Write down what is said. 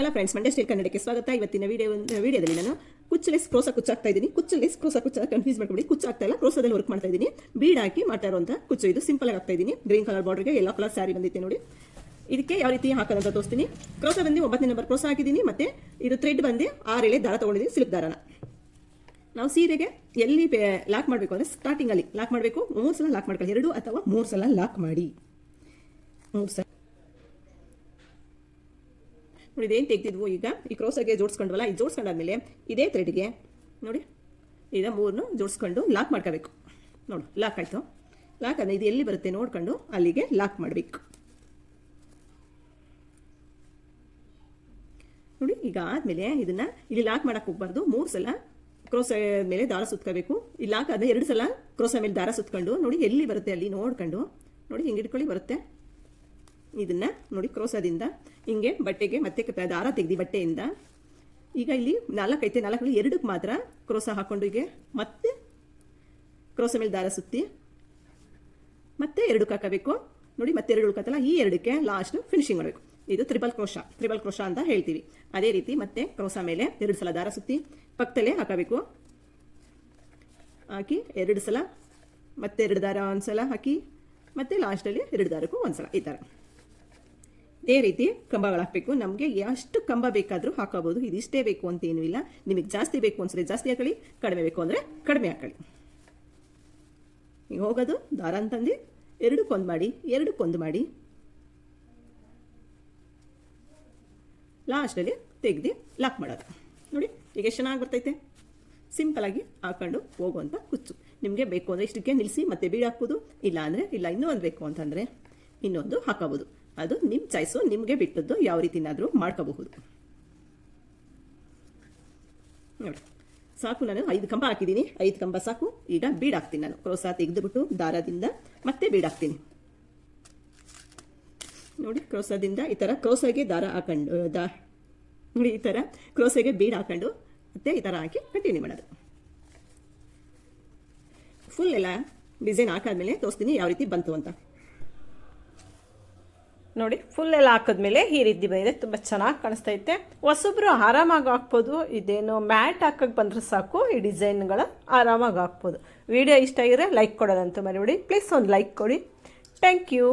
Hello friends, Mandya style ಕನ್ನಡಕ್ಕೆ ಸ್ವಾಗತ. ಇವತ್ತಿನ ವಿಡಿಯೋದಲ್ಲಿ ನಾನು ಕುಚ್ಚಲೆಸ್ ಕ್ರೋಸ ಕುಚ್ಚಾಗ್ತಾ ಇದ್ದೀನಿ. ಕುಚ್ಚಲೆಸ್ ಕ್ರೋಸ ಕುಚ್ಚ ಕನ್ಫ್ಯೂಸ್ ಮಾಡ್ಕೊಳ್ಳಿ, ಕುಚ್ಚಾಗ್ತಾ ಇಲ್ಲ, ಕ್ರೋಸದಲ್ಲಿ ವರ್ಕ್ ಮಾಡ್ತಾ ಇದ್ದೀನಿ. ಬೀಡ್ ಹಾಕಿ ಮಾಡ್ತಾ ಇರುವಂಥ ಕುಚ್ಚು ಇದು. ಸಿಂಪಲ್ ಆಗಿ ಆಗ್ತಾ ಇದ್ದೀನಿ. ಗ್ರೀನ್ ಕಲರ್ ಬಾರ್ಡರ್ಗೆ ಯೆಲ್ಲೋ ಕಲರ್ ಸ್ಯಾರಿ ಬಂದಿತ್ತು ನೋಡಿ. ಇದಕ್ಕೆ ಯಾವ ರೀತಿ ಹಾಕೋದಂತ ತೋರಿಸ್ತೀನಿ. ಕ್ರೋಸ ಬಂದು 9ನೇ ನಂಬರ್ ಕ್ರೋಸ ಹಾಕಿದ್ದೀನಿ. ಮತ್ತೆ ಇದು ಥ್ರೆಡ್ ಬಂದು 6 ಎಳೆ ದಾರ ತಗೊಂಡಿದ್ದೀನಿ, ಸಿಲ್ಕ್ ದಾರನ. ನಾವು ಸೀರೆಗೆ ಎಲ್ಲಿ ಲಾಕ್ ಮಾಡಬೇಕು ಅಂದರೆ ಸ್ಟಾರ್ಟಿಂಗಲ್ಲಿ ಲಾಕ್ ಮಾಡಬೇಕು. 3 ಸಲ ಲಾಕ್ ಮಾಡ್ಕೊಳ್ಳಿ, 2 ಅಥವಾ 3 ಸಲ ಲಾಕ್ ಮಾಡಿ. 3 ಸಲ ನೋಡಿ. ಇದೇನು ತೆಗೆದಿದ್ವು ಈಗ ಈ ಕ್ರೋಸಾಗೆ ಜೋಡಿಸ್ಕೊಂಡ್ವಲ್ಲ, ಈ ಜೋಡಿಸ್ಕೊಂಡಾದ್ಮೇಲೆ ಇದೇ ಥ್ರೆಡ್ಗೆ ನೋಡಿ ಈಗ 3 ಜೋಡಿಸ್ಕೊಂಡು ಲಾಕ್ ಮಾಡ್ಕೋಬೇಕು. ನೋಡು ಲಾಕ್ ಆಯಿತು. ಲಾಕ್ ಅಂದರೆ ಇದು ಎಲ್ಲಿ ಬರುತ್ತೆ ನೋಡ್ಕೊಂಡು ಅಲ್ಲಿಗೆ ಲಾಕ್ ಮಾಡಬೇಕು ನೋಡಿ. ಈಗ ಆದಮೇಲೆ ಇದನ್ನು ಇಲ್ಲಿ ಲಾಕ್ ಮಾಡೋಕ್ಕೆ ಹೋಗ್ಬಾರ್ದು. 3 ಸಲ ಕ್ರೋಸ ಮೇಲೆ ದಾರ ಸುತ್ಕೋಬೇಕು. ಈ ಲಾಕ್ ಆದರೆ 2 ಸಲ ಕ್ರೋಸ ಮೇಲೆ ದಾರ ಸುತ್ಕೊಂಡು ನೋಡಿ ಎಲ್ಲಿ ಬರುತ್ತೆ ಅಲ್ಲಿ ನೋಡ್ಕೊಂಡು ನೋಡಿ ಹಿಂಗೆ ಇಟ್ಕೊಳ್ಳಿ ಬರುತ್ತೆ. ಇದನ್ನ ನೋಡಿ ಕ್ರೋಸದಿಂದ ಹಿಂಗೆ ಬಟ್ಟೆಗೆ ಮತ್ತೆ ದಾರ ತೆಗೆದು ಬಟ್ಟೆಯಿಂದ ಈಗ ಇಲ್ಲಿ 4 ಐತೆ, 4 2ಕ್ಕೆ ಮಾತ್ರ ಕ್ರೋಸ ಹಾಕೊಂಡು ಹೀಗೆ ಮತ್ತೆ ಕ್ರೋಸ ಮೇಲೆ ದಾರ ಸುತ್ತಿ ಮತ್ತೆ 2ಕ್ಕೆ ಹಾಕಬೇಕು ನೋಡಿ. ಮತ್ತೆ 2 ಉಳ್ಕತ್ತಲ್ಲ, ಈ 2ಕ್ಕೆ ಲಾಸ್ಟ್ ಫಿನಿಶಿಂಗ್ ಮಾಡಬೇಕು. ಇದು ತ್ರಿಬಲ್ ಕ್ರೋಶ ಅಂತ ಹೇಳ್ತೀವಿ. ಅದೇ ರೀತಿ ಮತ್ತೆ ಕ್ರೋಸ ಮೇಲೆ 2 ಸಲ ದಾರ ಸುತ್ತಿ ಪಕ್ಕದಲ್ಲೇ ಹಾಕಬೇಕು. ಹಾಕಿ 2 ಸಲ ಮತ್ತೆ 2 ದಾರ ಒಂದ್ಸಲ ಹಾಕಿ ಮತ್ತೆ ಲಾಸ್ಟಲ್ಲಿ 2 ದಾರಕ್ಕೂ ಒಂದ್ಸಲ ಈ ಥರ ಇದೇ ರೀತಿ ಕಂಬಗಳು ಹಾಕಬೇಕು. ನಮಗೆ ಎಷ್ಟು ಕಂಬ ಬೇಕಾದರೂ ಹಾಕೋಬಹುದು. ಇದಿಷ್ಟೇ ಬೇಕು ಅಂತ ಏನೂ ಇಲ್ಲ. ನಿಮಗೆ ಜಾಸ್ತಿ ಬೇಕು ಅನ್ಸರೆ ಜಾಸ್ತಿ ಹಾಕೊಳ್ಳಿ, ಕಡಿಮೆ ಬೇಕು ಅಂದರೆ ಕಡಿಮೆ ಹಾಕೊಳ್ಳಿ. ಈಗ ಹೋಗೋದು ದಾರ ಅಂತಂದು 2ಕ್ಕೆ ಮಾಡಿ 2ಕ್ಕೆ ಮಾಡಿ ಲಾಸ್ಟಲ್ಲಿ ತೆಗೆದು ಲಾಕ್ ಮಾಡೋದು ನೋಡಿ. ಈಗ ಎಷ್ಟು ಚೆನ್ನಾಗಿ ಬರ್ತೈತೆ. ಸಿಂಪಲಾಗಿ ಹಾಕೊಂಡು ಹೋಗುವಂಥ ಕುಚ್ಚು. ನಿಮಗೆ ಬೇಕು ಅಂದರೆ ಇಷ್ಟಕ್ಕೆ ನಿಲ್ಲಿಸಿ ಮತ್ತೆ ಬೀಡ್ ಹಾಕ್ಬೋದು. ಇಲ್ಲ ಅಂದರೆ ಇಲ್ಲ, ಇನ್ನೂ ಒಂದು ಬೇಕು ಅಂತಂದರೆ ಇನ್ನೊಂದು ಹಾಕೋಬೋದು. ಅದು ನಿಮ್ಮ ಚಾಯ್ಸು, ನಿಮಗೆ ಬಿಟ್ಟದ್ದು. ಯಾವ ರೀತಿನಾದರೂ ಮಾಡ್ಕೋಬಹುದು ನೋಡಿ. ಸಾಕು, ನಾನು 5 ಕಂಬ ಹಾಕಿದ್ದೀನಿ. 5 ಕಂಬ ಸಾಕು. ಈಗ ಬೀಡ್ ಹಾಕ್ತೀನಿ ನಾನು. ಕ್ರೋಸ ತೆಗೆದುಬಿಟ್ಟು ದಾರದಿಂದ ಮತ್ತೆ ಬೀಡ್ ಹಾಕ್ತೀನಿ ನೋಡಿ. ಕ್ರೋಸದಿಂದ ಈ ಥರ ಕ್ರೋಸಗೆ ದಾರ ಹಾಕೊಂಡು ನೋಡಿ, ಈ ಥರ ಕ್ರೋಸಗೆ ಬೀಡ್ ಹಾಕೊಂಡು ಮತ್ತೆ ಈ ಥರ ಹಾಕಿ ಕಂಟಿನ್ಯೂ ಮಾಡೋದು. ಫುಲ್ ಎಲ್ಲ ಡಿಸೈನ್ ಹಾಕಾದ್ಮೇಲೆ ತೋರಿಸ್ತೀನಿ ಯಾವ ರೀತಿ ಬಂತು ಅಂತ ನೋಡಿ. ಫುಲ್ ಎಲ್ಲ ಹಾಕಿದ್ಮೇಲೆ ಈ ರೀತಿ ಬಂದಿದೆ. ತುಂಬ ಚೆನ್ನಾಗಿ ಕಾಣಿಸ್ತೈತೆ. ಹೊಸೊಬ್ರು ಆರಾಮಾಗಿ ಹಾಕ್ಬೋದು. ಇದೇನು ಮ್ಯಾಟ್ ಹಾಕಕ್ಕೆ ಬಂದರೆ ಸಾಕು, ಈ ಡಿಸೈನ್ಗಳ ಆರಾಮಾಗಿ ಹಾಕ್ಬೋದು. ವಿಡಿಯೋ ಇಷ್ಟ ಆಗಿದ್ರೆ ಲೈಕ್ ಕೊಡೋದಂತೂ ಮರಿಬೇಡಿ. ಪ್ಲೀಸ್ ಒಂದು ಲೈಕ್ ಕೊಡಿ. Thank you.